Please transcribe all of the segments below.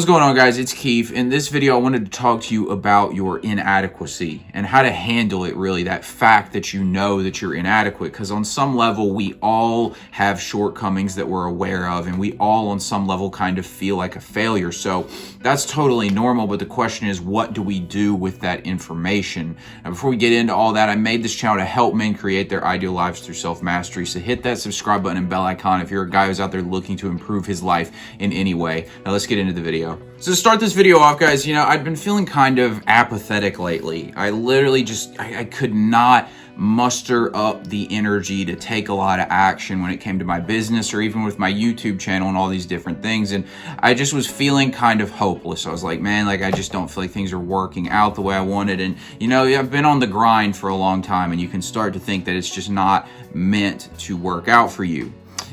What's going on, guys? It's Keefe. In this video, I wanted to talk to you about your inadequacy and how to handle it, really, that fact that you know that you're inadequate. Because on some level, we all have shortcomings that we're aware of, and we all on some level kind of feel like a failure. So that's totally normal, but the question is, what do we do with that information? Now, before we get into all that, I made this channel to help men create their ideal lives through self-mastery. So hit that subscribe button and bell icon if you're a guy who's out there looking to improve his life in any way. Now let's get into the video. So to start this video off, guys, I've been feeling kind of apathetic lately. I literally I could not muster up the energy to take a lot of action when it came to my business or even with my YouTube channel and all these different things. And I just was feeling kind of hopeless. I was like, man, I just don't feel like things are working out the way I wanted. And, I've been on the grind for a long time, and you can start to think that it's just not meant to work out for you.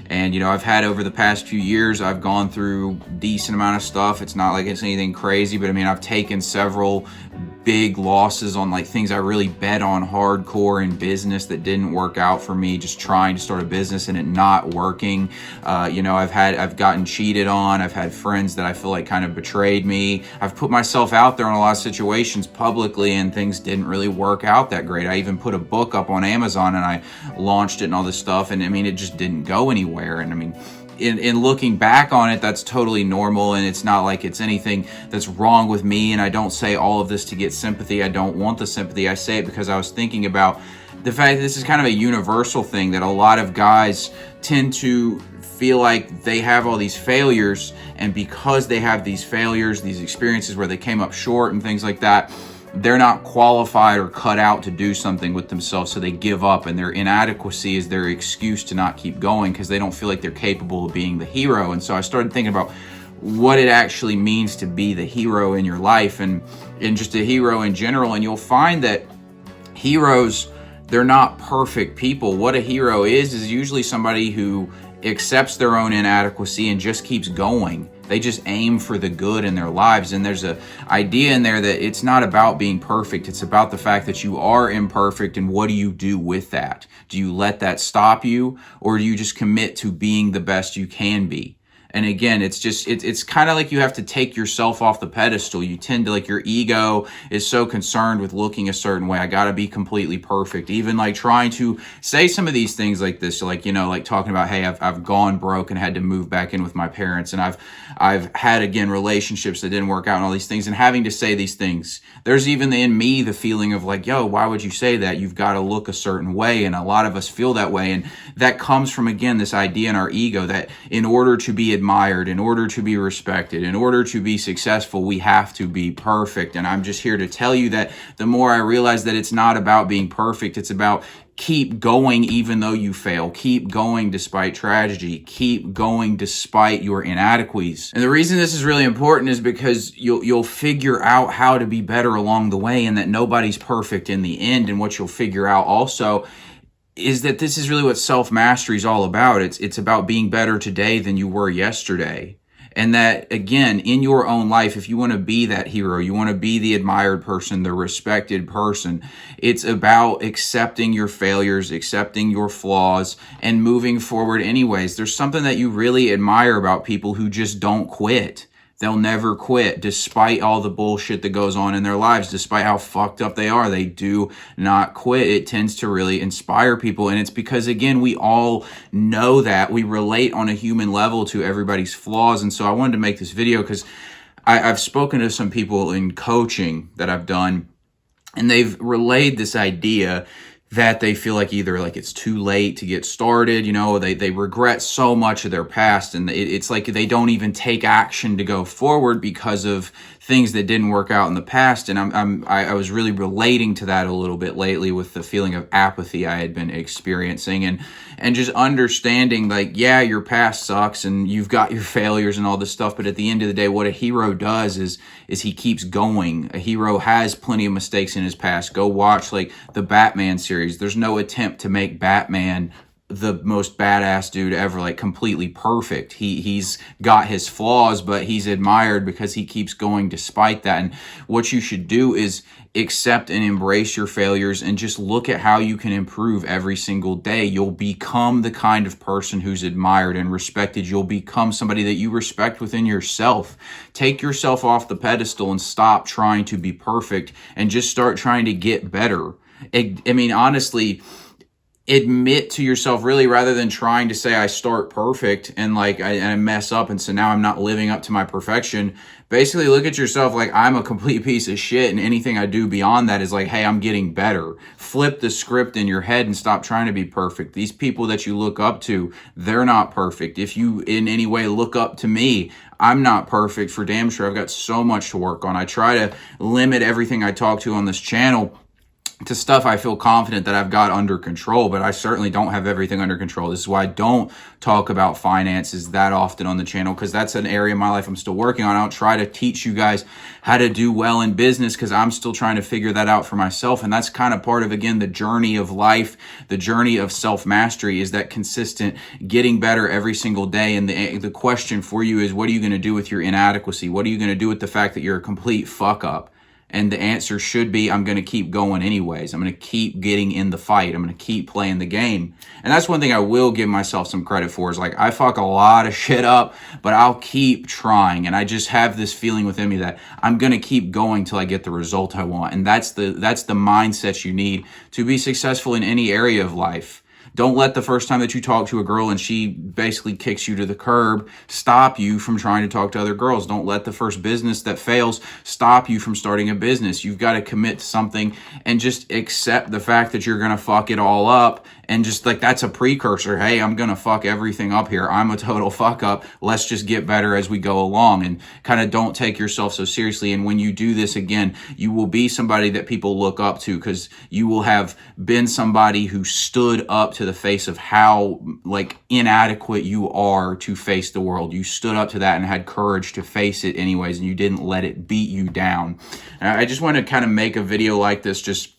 And, I've had over the past few years, I've gone through a decent amount of stuff. It's not like it's anything crazy, but I've taken several big losses on things I really bet on hardcore in business that didn't work out for me, just trying to start a business and it not working. I've gotten cheated on. I've had friends that I feel like kind of betrayed me. I've put myself out there in a lot of situations publicly and things didn't really work out that great. I even put a book up on Amazon and I launched it and all this stuff, and it just didn't go anywhere. And in looking back on it, that's totally normal, and it's not like it's anything that's wrong with me. And I don't say all of this to get sympathy. I don't want the sympathy. I say it because I was thinking about the fact that this is kind of a universal thing, that a lot of guys tend to feel like they have all these failures, and because they have these failures, these experiences where they came up short and things like that, they're not qualified or cut out to do something with themselves, so they give up, and their inadequacy is their excuse to not keep going because they don't feel like they're capable of being the hero. And so I started thinking about what it actually means to be the hero in your life and just a hero in general. And you'll find that heroes, they're not perfect people. What a hero is usually somebody who accepts their own inadequacy and just keeps going. They just aim for the good in their lives. And there's an idea in there that it's not about being perfect. It's about the fact that you are imperfect, and what do you do with that? Do you let that stop you, or do you just commit to being the best you can be? And again, it's kind of like you have to take yourself off the pedestal. You tend to, your ego is so concerned with looking a certain way. I got to be completely perfect. Even trying to say some of these things like this, talking about, hey, I've gone broke and had to move back in with my parents. And I've had, again, relationships that didn't work out and all these things, and having to say these things. There's even in me the feeling of yo, why would you say that? You've got to look a certain way. And a lot of us feel that way. And that comes from, again, this idea in our ego that in order to be admired, in order to be respected, in order to be successful, we have to be perfect. And I'm just here to tell you that the more I realize that it's not about being perfect, it's about keep going even though you fail. Keep going despite tragedy. Keep going despite your inadequacies. And the reason this is really important is because you'll figure out how to be better along the way, and that nobody's perfect in the end. And what you'll figure out also is that this is really what self-mastery is all about. It's about being better today than you were yesterday. And that, again, in your own life, if you want to be that hero, you want to be the admired person, the respected person, it's about accepting your failures, accepting your flaws, and moving forward anyways. There's something that you really admire about people who just don't quit. They'll never quit despite all the bullshit that goes on in their lives, despite how fucked up they are. They do not quit. It tends to really inspire people. And it's because, again, we all know that. We relate on a human level to everybody's flaws. And so I wanted to make this video because I've spoken to some people in coaching that I've done, and they've relayed this idea that they feel like either it's too late to get started, they regret so much of their past, and it's like they don't even take action to go forward because of things that didn't work out in the past. And I was really relating to that a little bit lately with the feeling of apathy I had been experiencing, and just understanding yeah, your past sucks and you've got your failures and all this stuff, but at the end of the day, what a hero does is he keeps going. A hero has plenty of mistakes in his past. Go watch the Batman series. There's no attempt to make Batman the most badass dude ever, like completely perfect. He's got his flaws, but he's admired because he keeps going despite that. And what you should do is accept and embrace your failures and just look at how you can improve every single day. You'll become the kind of person who's admired and respected. You'll become somebody that you respect within yourself. Take yourself off the pedestal and stop trying to be perfect and just start trying to get better. I mean, honestly, admit to yourself, really, rather than trying to say I start perfect and like I mess up and so now I'm not living up to my perfection. Basically look at yourself like I'm a complete piece of shit, and anything I do beyond that is like, hey, I'm getting better. Flip the script in your head and stop trying to be perfect. These people that you look up to, they're not perfect. If you in any way look up to me, I'm not perfect for damn sure. I've got so much to work on. I try to limit everything I talk to on this channel to stuff I feel confident that I've got under control, but I certainly don't have everything under control. This is why I don't talk about finances that often on the channel, because that's an area of my life I'm still working on. I don't try to teach you guys how to do well in business because I'm still trying to figure that out for myself. And that's kind of part of, again, the journey of life, the journey of self-mastery, is that consistent getting better every single day. And the question for you is, what are you going to do with your inadequacy? What are you going to do with the fact that you're a complete fuck up? And the answer should be, I'm going to keep going anyways. I'm going to keep getting in the fight. I'm going to keep playing the game. And that's one thing I will give myself some credit for, is like, I fuck a lot of shit up, but I'll keep trying. And I just have this feeling within me that I'm going to keep going till I get the result I want. And that's the mindset you need to be successful in any area of life. Don't let the first time that you talk to a girl and she basically kicks you to the curb stop you from trying to talk to other girls. Don't let the first business that fails stop you from starting a business. You've got to commit to something and just accept the fact that you're going to fuck it all up. And just like, that's a precursor. Hey, I'm going to fuck everything up here. I'm a total fuck up. Let's just get better as we go along, and kind of don't take yourself so seriously. And when you do this, again, you will be somebody that people look up to, because you will have been somebody who stood up to the face of how like inadequate you are to face the world. You stood up to that and had courage to face it anyways, and you didn't let it beat you down. And I just want to kind of make a video like this just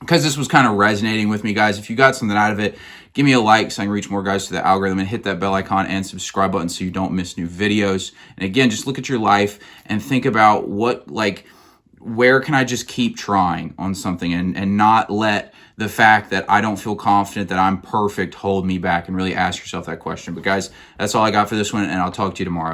because this was kind of resonating with me, guys. If you got something out of it, give me a like so I can reach more guys to the algorithm, and hit that bell icon and subscribe button so you don't miss new videos. And again, just look at your life and think about where can I just keep trying on something and not let the fact that I don't feel confident that I'm perfect hold me back, and really ask yourself that question. But guys, that's all I got for this one, and I'll talk to you tomorrow.